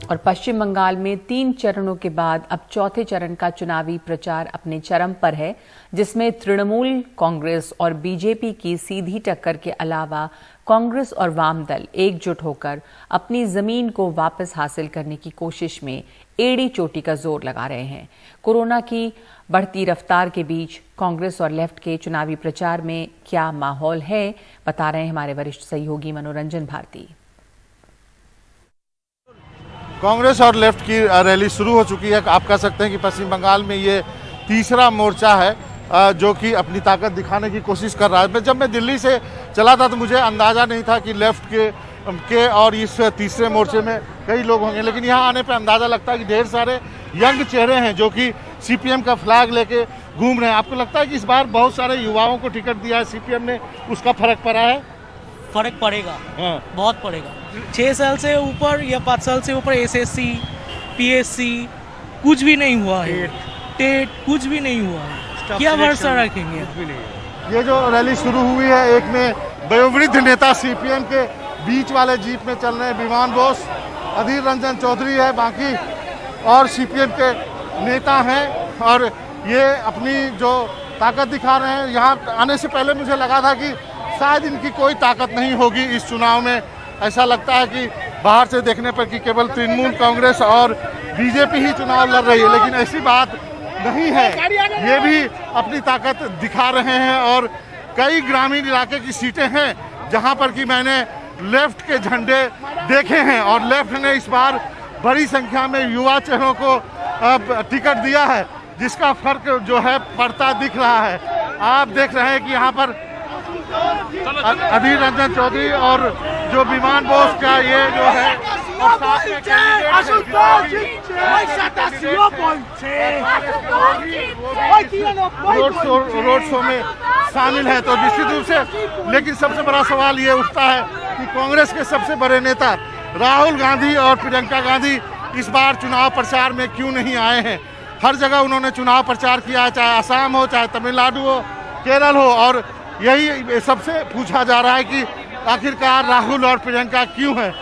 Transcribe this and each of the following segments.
और पश्चिम बंगाल में 3 चरणों के बाद अब चौथे चरण का चुनावी प्रचार अपने चरम पर है, जिसमें तृणमूल कांग्रेस और बीजेपी की सीधी टक्कर के अलावा कांग्रेस और वाम दल एकजुट होकर अपनी जमीन को वापस हासिल करने की कोशिश में एड़ी चोटी का जोर लगा रहे हैं। कोरोना की बढ़ती रफ्तार के बीच कांग्रेस और लेफ्ट के चुनावी प्रचार में क्या माहौल है, बता रहे हैं हमारे वरिष्ठ सहयोगी मनोरंजन भारती। कांग्रेस और लेफ्ट की रैली शुरू हो चुकी है। आप कह सकते हैं कि पश्चिम बंगाल में ये तीसरा मोर्चा है जो कि अपनी ताकत दिखाने की कोशिश कर रहा है। जब मैं दिल्ली से चला था तो मुझे अंदाज़ा नहीं था कि लेफ्ट के और इस तीसरे मोर्चे में कई लोग होंगे, लेकिन यहाँ आने पर अंदाज़ा लगता है कि ढेर सारे यंग चेहरे हैं जो कि सीपीएम का फ्लैग लेके घूम रहे हैं। आपको लगता है कि इस बार बहुत सारे युवाओं को टिकट दिया है सीपीएम ने, उसका फर्क पड़ा है? फर्क पड़ेगा, बहुत पड़ेगा। 6 साल से ऊपर या 5 साल से ऊपर एसएससी, पीएससी कुछ भी नहीं हुआ है, टेट कुछ भी नहीं हुआ है, क्या भरोसा रखेंगे? ये जो रैली शुरू हुई है, एक में वयोवृद्ध नेता सीपीएम के बीच वाले जीप में चल रहे हैं विमान बोस, अधीर रंजन चौधरी है, बाकी और सीपीएम के नेता हैं और ये अपनी जो ताकत दिखा रहे हैं। यहाँ आने से पहले मुझे लगा था कि शायद इनकी कोई ताकत नहीं होगी इस चुनाव में। ऐसा लगता है कि बाहर से देखने पर कि केवल तृणमूल कांग्रेस और बीजेपी ही चुनाव लड़ रही है, लेकिन ऐसी बात नहीं है। ये भी अपनी ताकत दिखा रहे हैं और कई ग्रामीण इलाके की सीटें हैं जहां पर कि मैंने लेफ्ट के झंडे देखे हैं और लेफ्ट ने इस बार बड़ी संख्या में युवा चेहरों को टिकट दिया है, जिसका फर्क जो है पड़ता दिख रहा है। आप देख रहे हैं कि यहाँ पर अधीर रंजन चौधरी और जो विमान बोस का ये जो है और साथ में रोड शो में शामिल है। तो निश्चित रूप से, लेकिन सबसे बड़ा सवाल ये उठता है कि कांग्रेस के सबसे बड़े नेता राहुल गांधी और प्रियंका गांधी इस बार चुनाव प्रचार में क्यों नहीं आए हैं? हर जगह उन्होंने चुनाव प्रचार किया, चाहे असम हो, चाहे तमिलनाडु हो, केरल हो, और यही सबसे पूछा जा रहा है कि आखिरकार राहुल और प्रियंका क्यों हैं।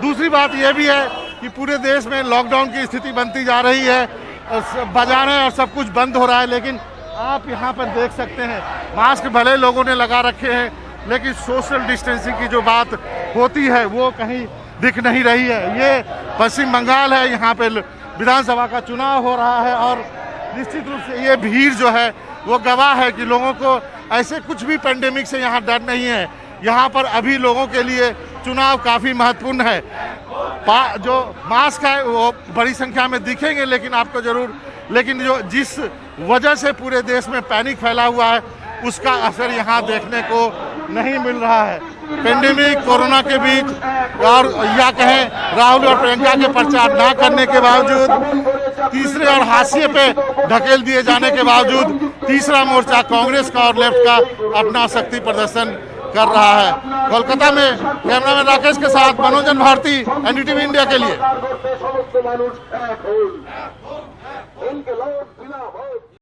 दूसरी बात यह भी है कि पूरे देश में लॉकडाउन की स्थिति बनती जा रही है, बाजारें और सब कुछ बंद हो रहा है, लेकिन आप यहाँ पर देख सकते हैं मास्क भले लोगों ने लगा रखे हैं, लेकिन सोशल डिस्टेंसिंग की जो बात होती है वो कहीं दिख नहीं रही है। ये पश्चिम बंगाल है, यहाँ पे विधानसभा का चुनाव हो रहा है और निश्चित रूप से ये भीड़ जो है वो गवाह है कि लोगों को ऐसे कुछ भी पेंडेमिक से यहाँ डर नहीं है। यहाँ पर अभी लोगों के लिए चुनाव काफ़ी महत्वपूर्ण है। जो मास्क है वो बड़ी संख्या में दिखेंगे, लेकिन जो जिस वजह से पूरे देश में पैनिक फैला हुआ है उसका असर यहाँ देखने को नहीं मिल रहा है। पेंडेमिक कोरोना के बीच और या कहें राहुल और प्रियंका के प्रचार ना करने के बावजूद, तीसरे और हाशिए पे ढकेल दिए जाने के बावजूद तीसरा मोर्चा कांग्रेस का और लेफ्ट का अपना शक्ति प्रदर्शन कर रहा है। कोलकाता में कैमरामैन राकेश के साथ मनोरंजन भारती, एनडीटीवी इंडिया के लिए।